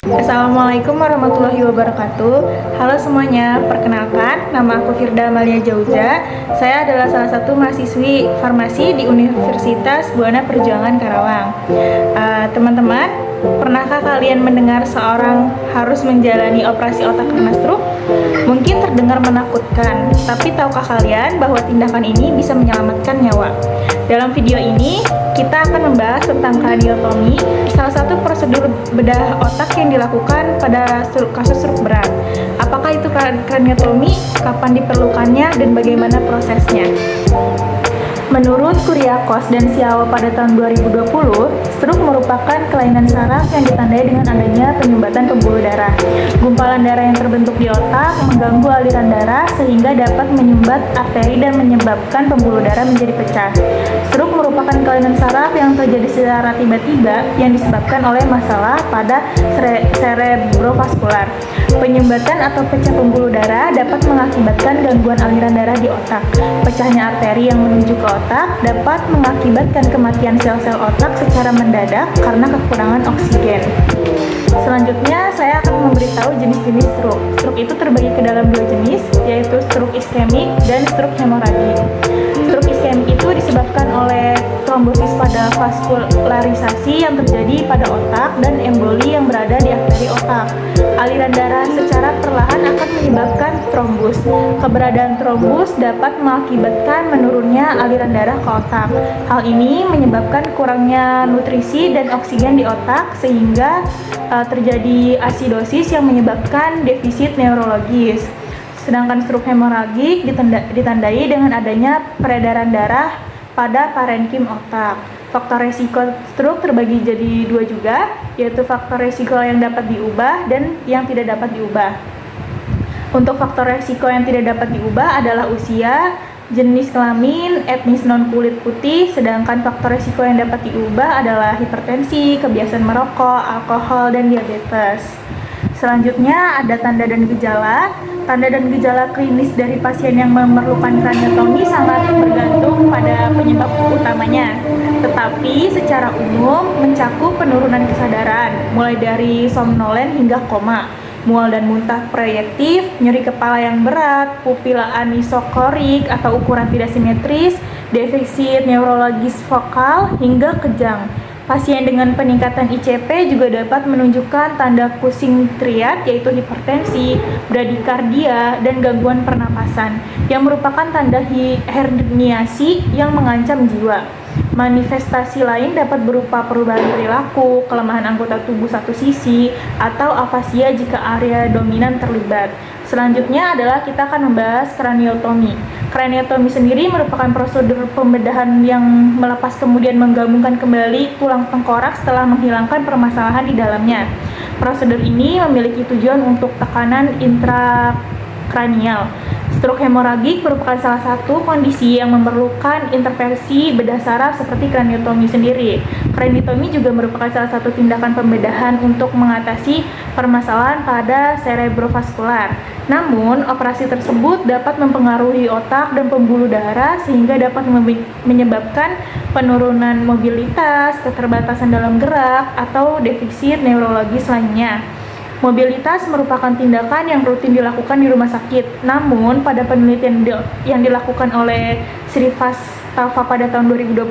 Assalamualaikum warahmatullahi wabarakatuh. Halo semuanya, perkenalkan nama aku Firda Amalia Jauza. Saya adalah salah satu mahasiswi farmasi di Universitas Buana Perjuangan Karawang. Teman-teman, pernahkah kalian mendengar seorang harus menjalani operasi otak karena stroke? Mungkin terdengar menakutkan, tapi tahukah kalian bahwa tindakan ini bisa menyelamatkan nyawa? Dalam video ini, kita akan membahas tentang kraniotomi, salah satu prosedur bedah otak yang dilakukan pada kasus stroke berat. Apakah itu kraniotomi, kapan diperlukannya, dan bagaimana prosesnya? Menurut Kuryakos dan Siawo pada tahun 2020, stroke merupakan kelainan saraf yang ditandai dengan adanya penyumbatan pembuluh darah. Gumpalan darah yang terbentuk di otak mengganggu aliran darah sehingga dapat menyumbat arteri dan menyebabkan pembuluh darah menjadi pecah. Stroke merupakan kelainan saraf yang terjadi secara tiba-tiba yang disebabkan oleh masalah pada cerebrovaskular. Penyumbatan atau pecah pembuluh darah dapat mengakibatkan gangguan aliran darah di otak. Pecahnya arteri yang menuju ke otak dapat mengakibatkan kematian sel-sel otak secara mendadak karena kekurangan oksigen. Selanjutnya, saya akan memberitahu jenis-jenis stroke. Stroke itu terbagi ke dalam dua jenis, yaitu stroke iskemik dan stroke hemoragik. Stroke iskemik itu disebabkan oleh trombosis pada vaskularisasi yang terjadi pada otak dan emboli yang berada di arteri otak. Aliran darah secara perlahan akan menyebabkan trombus. Keberadaan trombus dapat mengakibatkan menurunnya aliran darah ke otak. Hal ini menyebabkan kurangnya nutrisi dan oksigen di otak sehingga terjadi asidosis yang menyebabkan defisit neurologis. Sedangkan stroke hemoragik ditandai dengan adanya peredaran darah pada parenkim otak. Faktor resiko stroke terbagi jadi dua juga, yaitu faktor resiko yang dapat diubah dan yang tidak dapat diubah. Untuk faktor resiko yang tidak dapat diubah adalah usia, jenis kelamin, etnis non-kulit putih, sedangkan faktor resiko yang dapat diubah adalah hipertensi, kebiasaan merokok, alkohol, dan diabetes. Selanjutnya ada tanda dan gejala. Tanda dan gejala klinis dari pasien yang memerlukan kraniotomi sangat bergantung pada penyebab utamanya. Tetapi secara umum mencakup penurunan kesadaran, mulai dari somnolen hingga koma, mual dan muntah proyektif, nyeri kepala yang berat, pupila anisokorik atau ukuran tidak simetris, defisit neurologis vokal, hingga kejang. Pasien dengan peningkatan ICP juga dapat menunjukkan tanda Cushing triad, yaitu hipertensi, bradikardia, dan gangguan pernapasan, yang merupakan tanda herniasi yang mengancam jiwa. Manifestasi lain dapat berupa perubahan perilaku, kelemahan anggota tubuh satu sisi, atau afasia jika area dominan terlibat. Selanjutnya adalah kita akan membahas kraniotomi. Kraniotomi sendiri merupakan prosedur pembedahan yang melepas kemudian menggabungkan kembali tulang tengkorak setelah menghilangkan permasalahan di dalamnya. Prosedur ini memiliki tujuan untuk tekanan intrakranial. Stroke hemoragik merupakan salah satu kondisi yang memerlukan intervensi bedah saraf seperti kraniotomi sendiri. Kraniotomi juga merupakan salah satu tindakan pembedahan untuk mengatasi permasalahan pada cerebrovaskular. Namun, operasi tersebut dapat mempengaruhi otak dan pembuluh darah sehingga dapat menyebabkan penurunan mobilitas, keterbatasan dalam gerak, atau defisit neurologis lainnya. Mobilitas merupakan tindakan yang rutin dilakukan di rumah sakit. Namun, pada penelitian yang dilakukan oleh Srivastava pada tahun 2021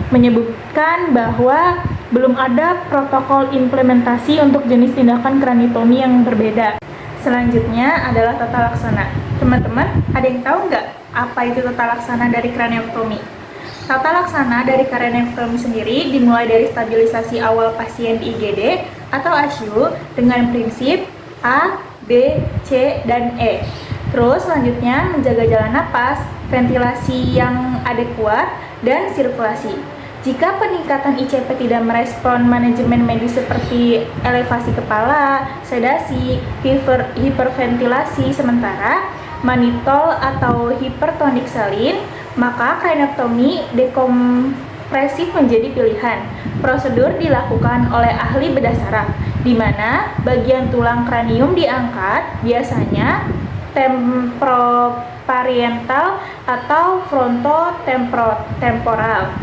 menyebutkan bahwa belum ada protokol implementasi untuk jenis tindakan kraniotomi yang berbeda. Selanjutnya adalah tata laksana. Teman-teman, ada yang tahu nggak apa itu tata laksana dari kraniotomi? Tata laksana dari kraniotomi sendiri dimulai dari stabilisasi awal pasien di IGD atau ICU dengan prinsip A, B, C, dan E. Terus selanjutnya menjaga jalan napas, ventilasi yang adekuat, dan sirkulasi. Jika peningkatan ICP tidak merespon manajemen medis seperti elevasi kepala, sedasi, hiperventilasi sementara, manitol atau hipertonik salin, maka kraniotomi dekompresif menjadi pilihan. Prosedur dilakukan oleh ahli bedah saraf, di mana bagian tulang kranium diangkat, biasanya temporoparietal atau frontotemporal.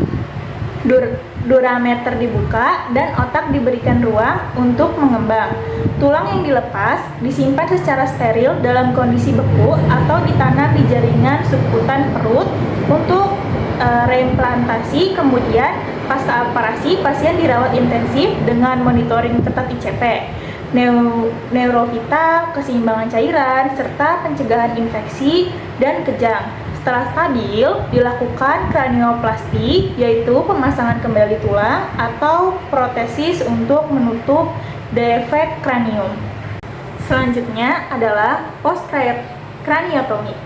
durameter dibuka, dan otak diberikan ruang untuk mengembang. Tulang yang dilepas disimpan secara steril dalam kondisi beku atau ditanam di jaringan subkutan perut untuk reimplantasi. Kemudian pasca operasi pasien dirawat intensif dengan monitoring ketat ICP, neurovital, keseimbangan cairan, serta pencegahan infeksi dan kejang. Setelah stabil, dilakukan kranioplasti, yaitu pemasangan kembali tulang atau protesis untuk menutup defek kranium. Selanjutnya adalah post-craniotomy.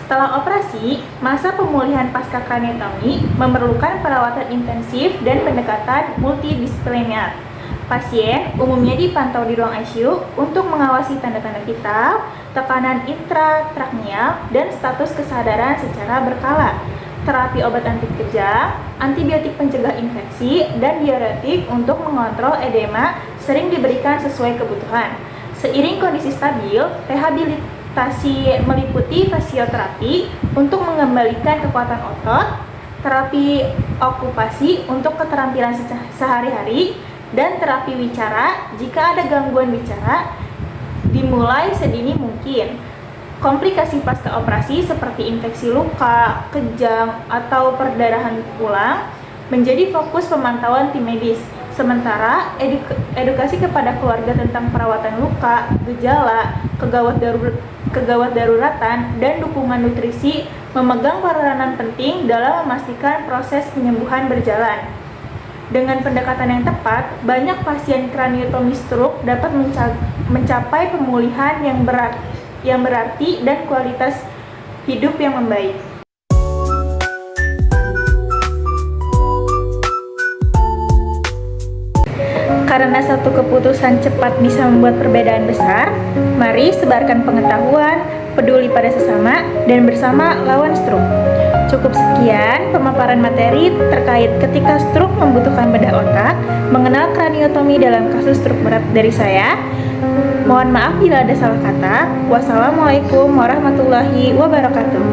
Setelah operasi, masa pemulihan pasca craniotomy memerlukan perawatan intensif dan pendekatan multidisipliner. Pasien umumnya dipantau di ruang ICU untuk mengawasi tanda-tanda vital, tekanan intratrakneal, dan status kesadaran secara berkala. Terapi obat anti kejang, antibiotik pencegah infeksi, dan diuretik untuk mengontrol edema sering diberikan sesuai kebutuhan. Seiring kondisi stabil, rehabilitasi meliputi fisioterapi untuk mengembalikan kekuatan otot, terapi okupasi untuk keterampilan sehari-hari, dan terapi wicara jika ada gangguan bicara dimulai sedini mungkin. Komplikasi pasca operasi seperti infeksi luka, kejang, atau perdarahan tulang menjadi fokus pemantauan tim medis. Sementara edukasi kepada keluarga tentang perawatan luka, gejala, kegawat daruratan, dan dukungan nutrisi memegang peranan penting dalam memastikan proses penyembuhan berjalan. Dengan pendekatan yang tepat, banyak pasien craniotomy stroke dapat mencapai pemulihan yang berarti dan kualitas hidup yang membaik. Karena satu keputusan cepat bisa membuat perbedaan besar, mari sebarkan pengetahuan, peduli pada sesama, dan bersama lawan stroke. Cukup sekian pemaparan materi terkait ketika stroke membutuhkan bedah otak, mengenal craniotomy dalam kasus stroke berat dari saya. Mohon maaf bila ada salah kata. Wassalamualaikum warahmatullahi wabarakatuh.